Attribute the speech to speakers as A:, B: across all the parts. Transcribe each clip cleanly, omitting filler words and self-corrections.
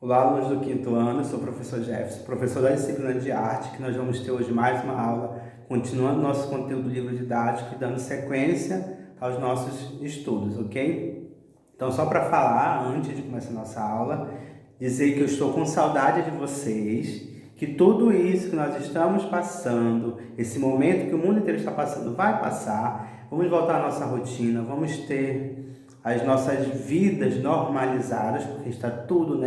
A: Olá, alunos do quinto ano, eu sou o professor Jefferson, professor da disciplina de arte, que nós vamos ter hoje mais uma aula, continuando nosso conteúdo do livro didático e dando sequência aos nossos estudos, ok? Então, só para falar, antes de começar a nossa aula, dizer que eu estou com saudade de vocês, que tudo isso que nós estamos passando, esse momento que o mundo inteiro está passando, vai passar, vamos voltar à nossa rotina, vamos ter as nossas vidas normalizadas, porque está tudo,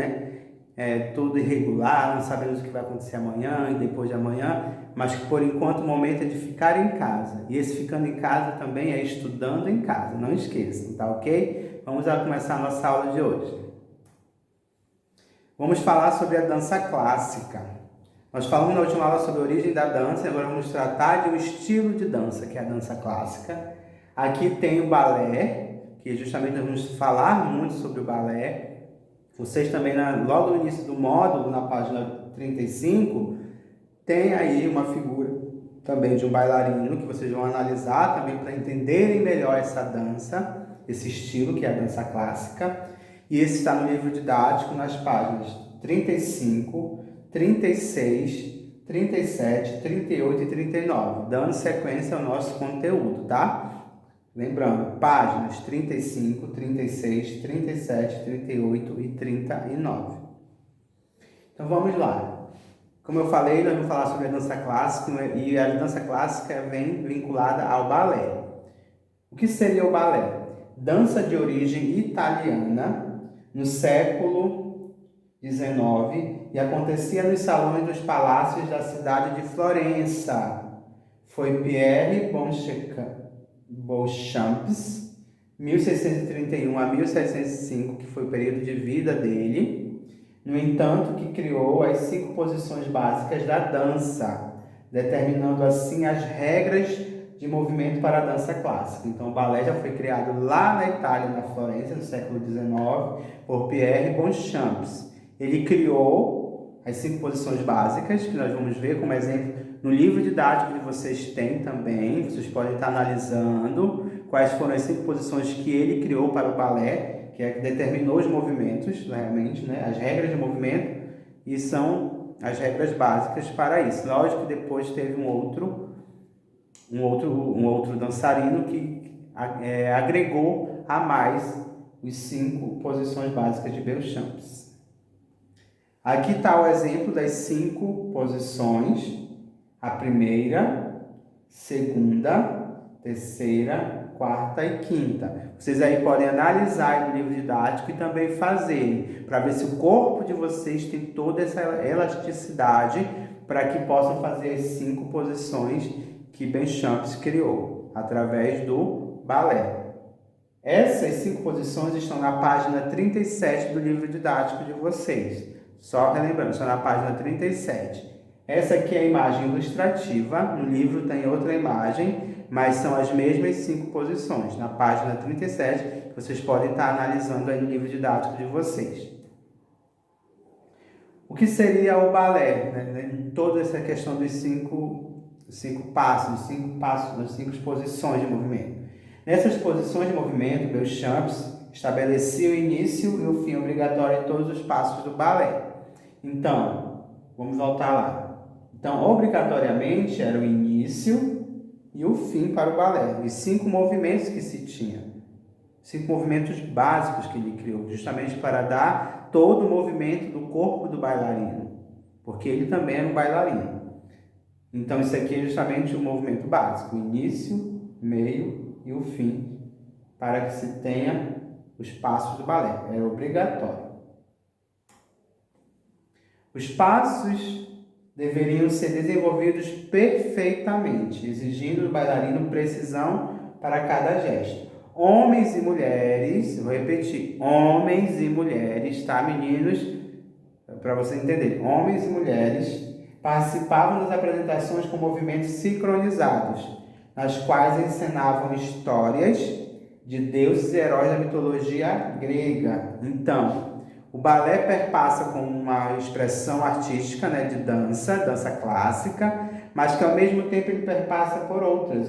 A: tudo irregular, não sabemos o que vai acontecer amanhã e depois de amanhã, mas que por enquanto o momento é de ficar em casa. E esse ficando em casa também é estudando em casa, não esqueçam, tá ok? Vamos lá começar a nossa aula de hoje. Vamos falar sobre a dança clássica. Nós falamos na última aula sobre a origem da dança e agora vamos tratar de um estilo de dança, que é a dança clássica. Aqui tem o balé, que justamente nós vamos falar muito sobre o balé. Vocês também, logo no início do módulo, na página 35, tem aí uma figura também de um bailarino que vocês vão analisar também para entenderem melhor essa dança, esse estilo que é a dança clássica. E esse está no livro didático nas páginas 35, 36, 37, 38 e 39, dando sequência ao nosso conteúdo, tá? Lembrando, páginas 35, 36, 37, 38 e 39. Então vamos lá. Como eu falei, nós vamos falar sobre a dança clássica e a dança clássica vem vinculada ao balé. O que seria o balé? Dança de origem italiana no século XIX e acontecia nos salões dos palácios da cidade de Florença. Foi Pierre Beauchamp, 1631 a 1705, que foi o período de vida dele, no entanto, que criou as 5 posições básicas da dança, determinando assim as regras de movimento para a dança clássica. Então, o balé já foi criado lá na Itália, na Florença, no século XIX, por Pierre Beauchamp. Ele criou as 5 posições básicas, que nós vamos ver como exemplo no livro didático que vocês têm também. Vocês podem estar analisando quais foram as 5 posições que ele criou para o balé, que determinou os movimentos, realmente, as regras de movimento, e são as regras básicas para isso. Lógico que depois teve um outro dançarino que agregou a mais os 5 posições básicas de Beauchamp. Aqui está o exemplo das 5 posições. A primeira, segunda, terceira, quarta e quinta. Vocês aí podem analisar no livro didático e também fazerem, para ver se o corpo de vocês tem toda essa elasticidade para que possam fazer as 5 posições que Beauchamp criou, através do balé. Essas 5 posições estão na página 37 do livro didático de vocês. Só relembrando, estão na página 37. Essa aqui é a imagem ilustrativa, no livro tem outra imagem, mas são as mesmas 5 posições, na página 37, que vocês podem estar analisando aí no livro didático de vocês. O que seria o balé? Toda essa questão dos 5 passos, das 5 posições de movimento. Nessas posições de movimento, Beauchamp estabelecia o início e o fim obrigatório de todos os passos do balé. Então, vamos voltar lá. Então, obrigatoriamente, era o início e o fim para o balé. Os 5 movimentos que se tinha. 5 movimentos básicos que ele criou, justamente para dar todo o movimento do corpo do bailarino. Porque ele também era um bailarino. Então, isso aqui é justamente o movimento básico. O início, meio e o fim, para que se tenha os passos do balé. É obrigatório. Os passos deveriam ser desenvolvidos perfeitamente, exigindo do bailarino precisão para cada gesto. Homens e mulheres, vou repetir, homens e mulheres, tá, meninos? Para você entender, homens e mulheres participavam das apresentações com movimentos sincronizados, nas quais encenavam histórias de deuses e heróis da mitologia grega. Então, o balé perpassa com uma expressão artística, de dança clássica, mas que ao mesmo tempo ele perpassa por outras,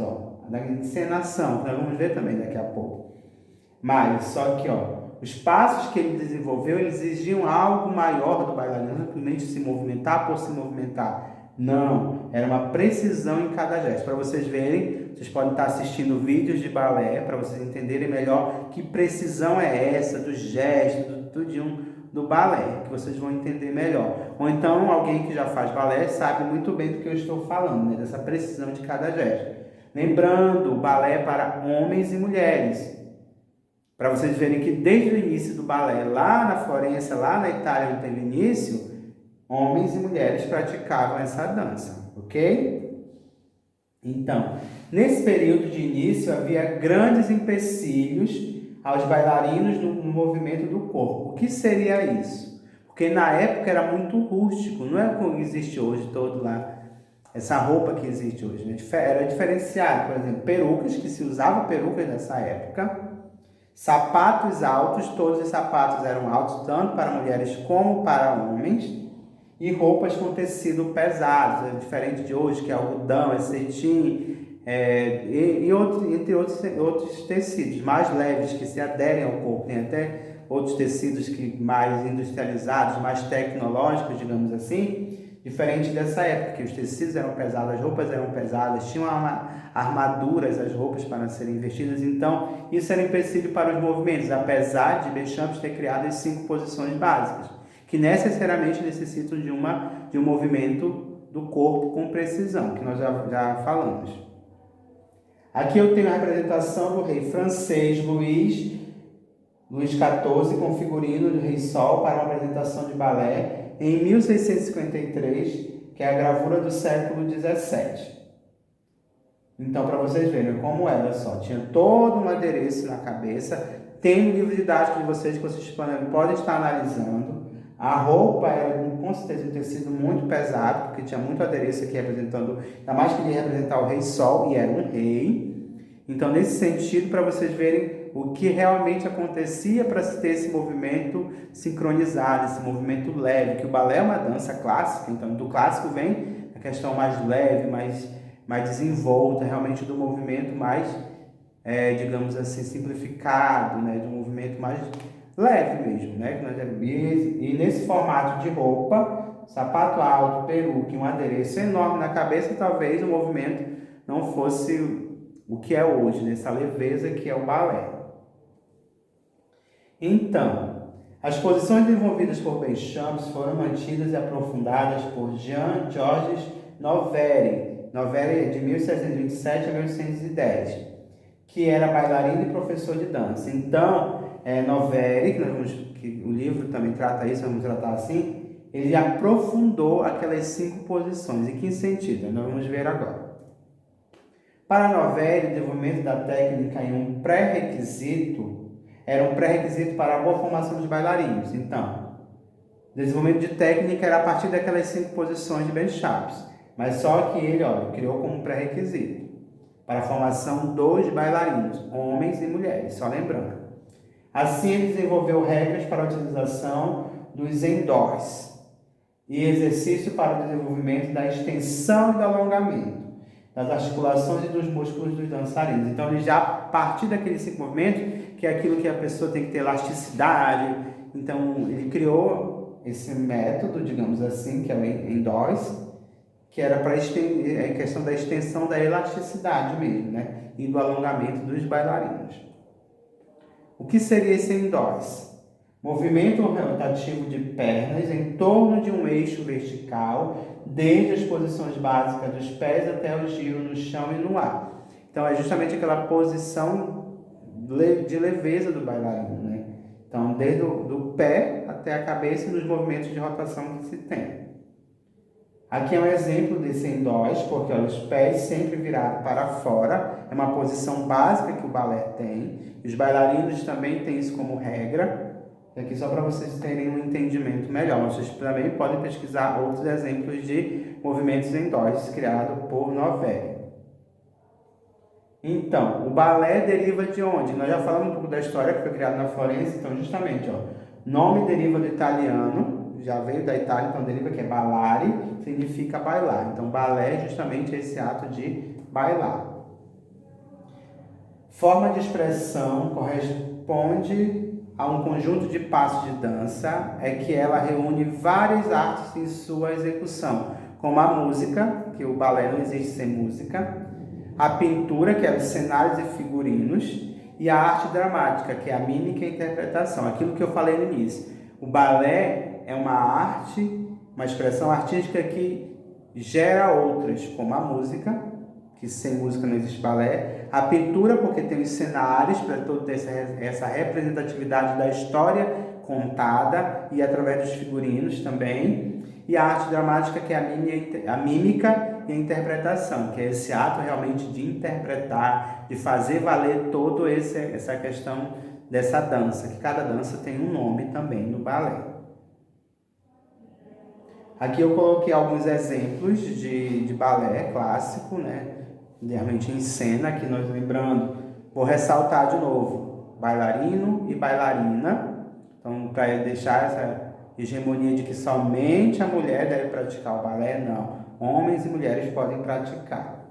A: da encenação, que nós vamos ver também daqui a pouco. Mas, só que, Os passos que ele desenvolveu, eles exigiam algo maior do bailarino, não simplesmente se movimentar por se movimentar. Não, era uma precisão em cada gesto. Para vocês verem, vocês podem estar assistindo vídeos de balé, para vocês entenderem melhor que precisão é essa, do gesto, do tudinho do balé, que vocês vão entender melhor. Ou então, alguém que já faz balé sabe muito bem do que eu estou falando, né? Dessa precisão de cada gesto. Lembrando, o balé é para homens e mulheres. Para vocês verem que desde o início do balé, lá na Florença, lá na Itália, onde teve início, homens e mulheres praticavam essa dança, ok? Então, nesse período de início, havia grandes empecilhos aos bailarinos no movimento do corpo. O que seria isso? Porque na época era muito rústico, não é como existe hoje todo lá, essa roupa que existe hoje, né? Era diferenciado, por exemplo, perucas, que se usavam perucas nessa época, sapatos altos, todos os sapatos eram altos, tanto para mulheres como para homens, e roupas com tecido pesado, diferente de hoje, que é algodão, é cetim, entre outros tecidos mais leves, que se aderem ao corpo. Tem até outros tecidos que mais industrializados, mais tecnológicos, digamos assim, diferente dessa época, que os tecidos eram pesados, as roupas eram pesadas, tinham armaduras as roupas para serem vestidas. Então, isso era empecilho para os movimentos, apesar de Bechamps ter criado as 5 posições básicas, que necessariamente necessitam de um movimento do corpo com precisão, que nós já falamos. Aqui eu tenho a representação do rei francês Luís XIV com figurino do Rei Sol para uma apresentação de balé em 1653, que é a gravura do século XVII. Então, para vocês verem como era só, tinha todo um adereço na cabeça, tem no livro didático de vocês que vocês podem estar analisando. A roupa era com certeza um tecido muito pesado, porque tinha muito adereço aqui representando, ainda mais que ele ia representar o Rei Sol, e era um rei. Então, nesse sentido, para vocês verem o que realmente acontecia para se ter esse movimento sincronizado, esse movimento leve, que o balé é uma dança clássica, então do clássico vem a questão mais leve, mais desenvolta, realmente do movimento mais, digamos assim, simplificado, né, de um movimento mais leve mesmo, né? E nesse formato de roupa, sapato alto, peruca e um adereço enorme na cabeça, talvez o movimento não fosse o que é hoje, nessa leveza que é o balé. Então, as posições desenvolvidas por Bechamps foram mantidas e aprofundadas por Jean-Georges Noverre. Noverre é de 1727 a 1810, que era bailarino e professor de dança. Então, Noverre, que o livro também trata isso, vamos tratar assim, ele aprofundou aquelas 5 posições. Em que sentido? Nós vamos ver agora. Para Noverre, o desenvolvimento da técnica era um pré-requisito para a boa formação dos bailarinos. Então, o desenvolvimento de técnica era a partir daquelas 5 posições de Bechamps, mas só que ele criou como pré-requisito para a formação dos bailarinos, homens e mulheres, só lembrando. Assim, ele desenvolveu regras para a utilização dos endors e exercício para o desenvolvimento da extensão e do alongamento das articulações e dos músculos dos dançarinos. Então, ele já, a partir daqueles 5 movimentos, que é aquilo que a pessoa tem que ter elasticidade, então ele criou esse método, digamos assim, que é o endors, que era para a questão da extensão da elasticidade mesmo, né? E do alongamento dos bailarinos. O que seria esse endors? Movimento rotativo de pernas em torno de um eixo vertical, desde as posições básicas dos pés até o giro no chão e no ar. Então, é justamente aquela posição de leveza do bailarino, né? Então, desde do pé até a cabeça nos movimentos de rotação que se tem. Aqui é um exemplo desse endós, porque os pés sempre virados para fora, é uma posição básica que o balé tem. Os bailarinos também têm isso como regra. Aqui só para vocês terem um entendimento melhor. Vocês também podem pesquisar outros exemplos de movimentos endógenos criados por Noverre. Então, o balé deriva de onde? Nós já falamos um pouco da história que foi criado na Florença. Então, justamente, nome deriva do italiano, já veio da Itália, então deriva que é ballare, significa bailar. Então, balé é justamente esse ato de bailar. Forma de expressão corresponde a um conjunto de passos de dança é que ela reúne várias artes em sua execução, como a música, que o balé não existe sem música, a pintura, que é os cenários e figurinos, e a arte dramática, que é a mímica e a interpretação. Aquilo que eu falei no início. O balé é uma arte, uma expressão artística que gera outras, como a música, que sem música não existe balé, a pintura, porque tem os cenários para toda essa representatividade da história contada e através dos figurinos também, e a arte dramática, que é a mímica e a interpretação, que é esse ato realmente de interpretar, de fazer valer toda essa questão dessa dança, que cada dança tem um nome também no balé. Aqui eu coloquei alguns exemplos de balé clássico, né? Realmente em cena, aqui nós lembrando, vou ressaltar de novo, bailarino e bailarina, então para deixar essa hegemonia de que somente a mulher deve praticar o balé, não, homens e mulheres podem praticar.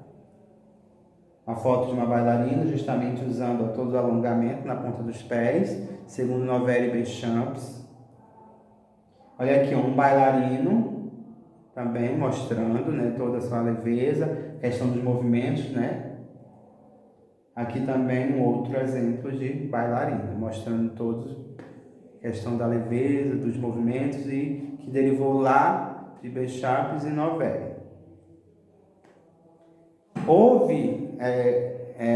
A: A foto de uma bailarina, justamente usando todo o alongamento na ponta dos pés, segundo Novelli e Béchamp. Olha aqui, um bailarino, também mostrando, né, toda a sua leveza, questão dos movimentos, né? Aqui também um outro exemplo de bailarina, mostrando todos a questão da leveza, dos movimentos e que derivou lá de Béchamp e Novelli. Houve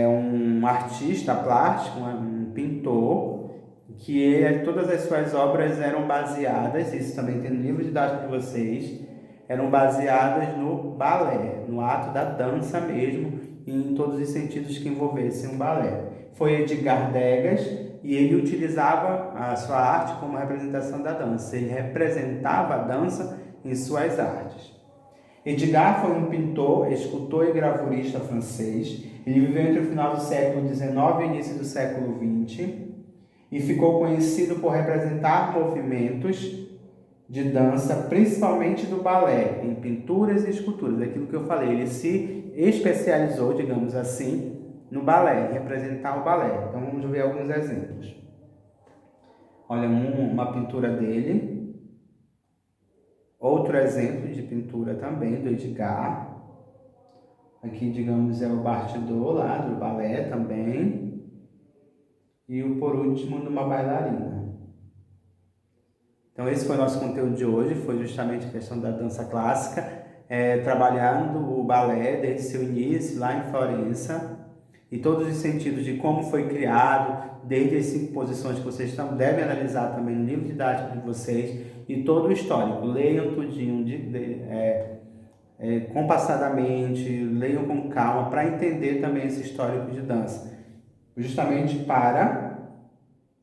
A: um artista plástico, um pintor, que todas as suas obras eram baseadas, isso também tem no livro didático de vocês, eram baseadas no balé, no ato da dança mesmo, em todos os sentidos que envolvessem o balé. Foi Edgar Degas e ele utilizava a sua arte como representação da dança, ele representava a dança em suas artes. Edgar foi um pintor, escultor e gravurista francês. Ele viveu entre o final do século XIX e o início do século XX e ficou conhecido por representar movimentos de dança, principalmente do balé, em pinturas e esculturas. Aquilo que eu falei, ele se especializou, digamos assim, no balé, em representar o balé. Então vamos ver alguns exemplos. Olha, uma pintura dele. Outro exemplo de pintura também, do Edgar. Aqui, digamos, é o bastidor lá do balé também. E o por último, numa bailarina. Então esse foi o nosso conteúdo de hoje, foi justamente a questão da dança clássica, trabalhando o balé desde seu início lá em Florença, e todos os sentidos de como foi criado, desde as 5 posições que vocês devem analisar também no livro didático de vocês, e todo o histórico. Leiam tudinho compassadamente, leiam com calma, para entender também esse histórico de dança, justamente para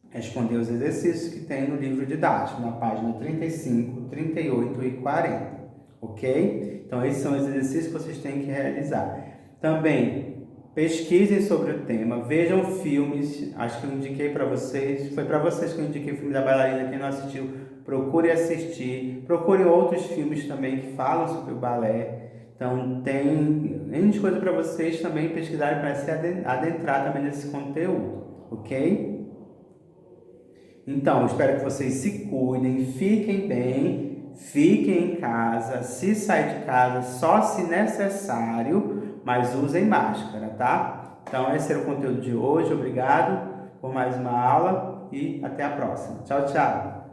A: responder os exercícios que tem no livro didático, na página 35, 38 e 40, ok? Então, esses são os exercícios que vocês têm que realizar. Também, pesquisem sobre o tema, vejam filmes, acho que eu indiquei para vocês, foi para vocês que eu indiquei o filme da bailarina, quem não assistiu, procure assistir, procure outros filmes também que falam sobre o balé. Então, tem N coisas para vocês também pesquisarem para se adentrar também nesse conteúdo, ok? Então, espero que vocês se cuidem, fiquem bem, fiquem em casa, se sair de casa só se necessário, mas usem máscara, tá? Então, esse era o conteúdo de hoje. Obrigado por mais uma aula e até a próxima. Tchau, tchau!